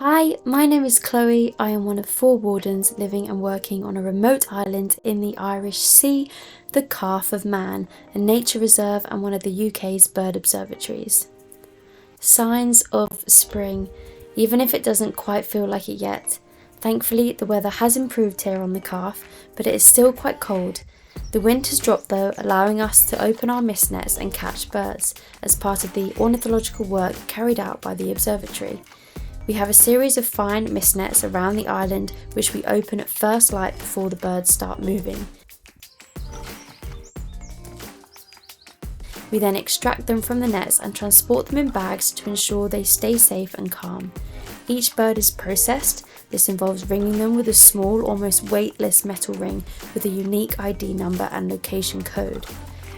Hi, my name is Chloe. I am one of 4 wardens living and working on a remote island in the Irish Sea, the Calf of Man, a nature reserve and one of the UK's bird observatories. Signs of spring, even if it doesn't quite feel like it yet. Thankfully, the weather has improved here on the Calf, but it is still quite cold. The wind has dropped though, allowing us to open our mist nets and catch birds, as part of the ornithological work carried out by the observatory. We have a series of fine mist nets around the island which we open at first light before the birds start moving. We then extract them from the nets and transport them in bags to ensure they stay safe and calm. Each bird is processed. This involves ringing them with a small, almost weightless metal ring with a unique ID number and location code.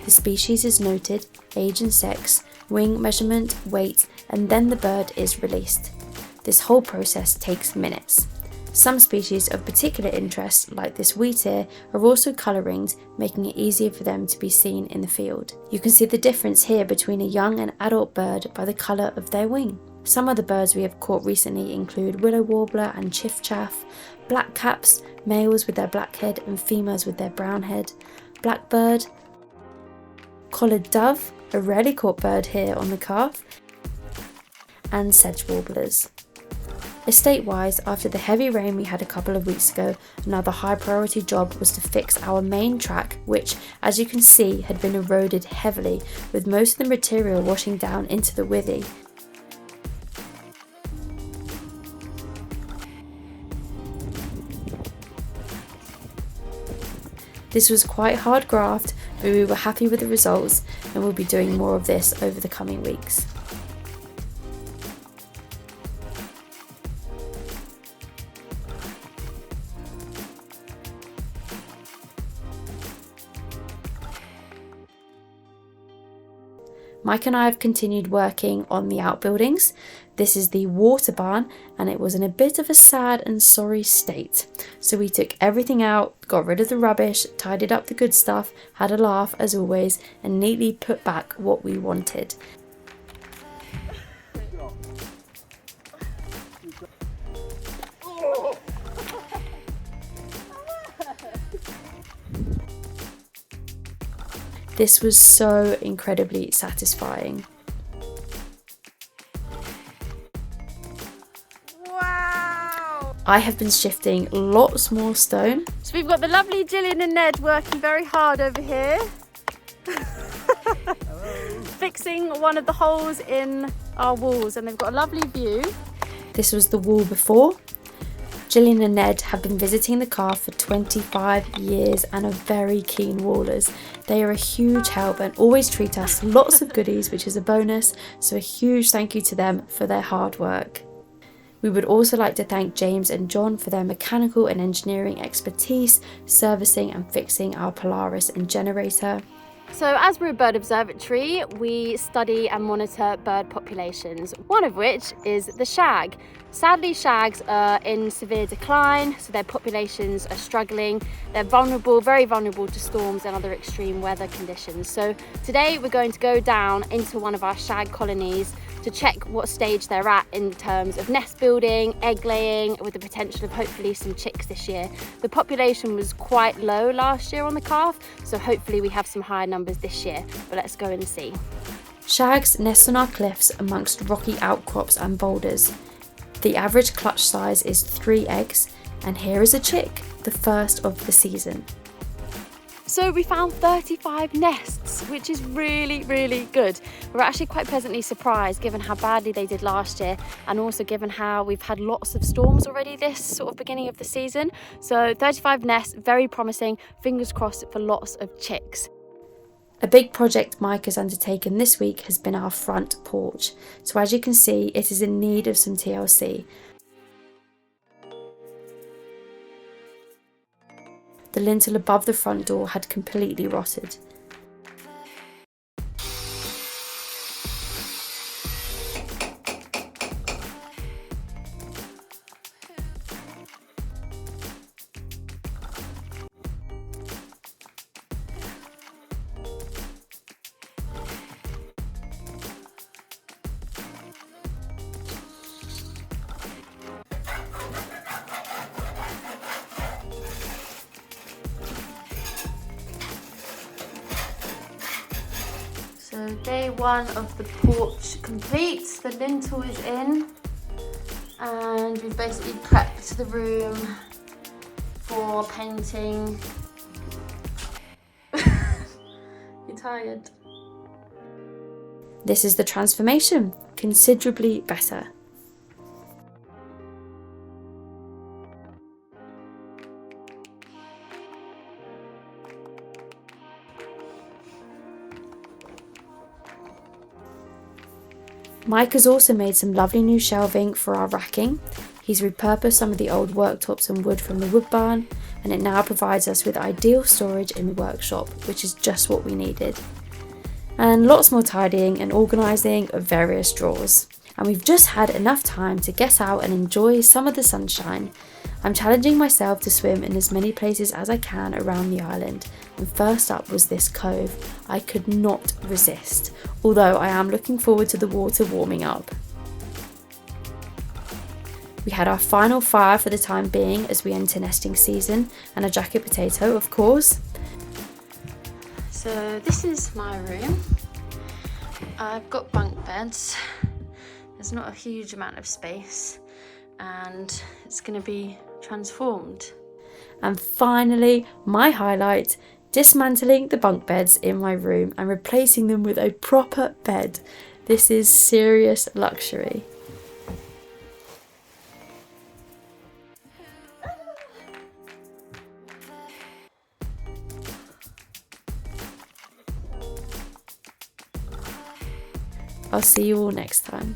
The species is noted, age and sex, wing measurement, weight, and then the bird is released. This whole process takes minutes. Some species of particular interest, like this wheatear, are also colour ringed, making it easier for them to be seen in the field. You can see the difference here between a young and adult bird by the colour of their wing. Some of the birds we have caught recently include willow warbler and chiffchaff, blackcaps, males with their black head and females with their brown head, blackbird, collared dove, a rarely caught bird here on the Calf, and sedge warblers. Estate-wise, after the heavy rain we had a couple of weeks ago, another high priority job was to fix our main track, which, as you can see, had been eroded heavily, with most of the material washing down into the withy. This was quite hard graft, but we were happy with the results and we'll be doing more of this over the coming weeks. Mike and I have continued working on the outbuildings. This is the water barn and it was in a bit of a sad and sorry state. So we took everything out, got rid of the rubbish, tidied up the good stuff, had a laugh as always, and neatly put back what we wanted. This was so incredibly satisfying. Wow! I have been shifting lots more stone. So we've got the lovely Gillian and Ned working very hard over here. Fixing one of the holes in our walls, and they've got a lovely view. This was the wall before. Gillian and Ned have been visiting the Calf for 25 years and are very keen wallers. They are a huge help and always treat us lots of goodies, which is a bonus, so a huge thank you to them for their hard work. We would also like to thank James and John for their mechanical and engineering expertise, servicing and fixing our Polaris and generator. So as we're a bird observatory, we study and monitor bird populations, one of which is the shag. Sadly, shags are in severe decline, so their populations are struggling. They're vulnerable, very vulnerable to storms and other extreme weather conditions. So today we're going to go down into one of our shag colonies to check what stage they're at in terms of nest building, egg laying, with the potential of hopefully some chicks this year. The population was quite low last year on the Calf, so hopefully we have some higher numbers this year, but let's go and see. Shags nest on our cliffs amongst rocky outcrops and boulders. The average clutch size is 3 eggs, and here is a chick, the first of the season. So we found 35 nests, which is really, really good. We're actually quite pleasantly surprised given how badly they did last year, and also given how we've had lots of storms already this sort of beginning of the season. So 35 nests, very promising, fingers crossed for lots of chicks. A big project Mike has undertaken this week has been our front porch. So as you can see, it is in need of some TLC. The lintel above the front door had completely rotted. So day one of the porch complete. The lintel is in and we've basically prepped the room for painting. You're tired. This is the transformation, considerably better. Mike has also made some lovely new shelving for our racking. He's repurposed some of the old worktops and wood from the wood barn, and it now provides us with ideal storage in the workshop, which is just what we needed. And lots more tidying and organising of various drawers. And we've just had enough time to get out and enjoy some of the sunshine. I'm challenging myself to swim in as many places as I can around the island, and first up was this cove. I could not resist, although I am looking forward to the water warming up. We had our final fire for the time being as we enter nesting season, and a jacket potato, of course. So this is my room. I've got bunk beds. There's not a huge amount of space and it's going to be transformed. And finally, my highlight, dismantling the bunk beds in my room and replacing them with a proper bed. This is serious luxury. I'll see you all next time.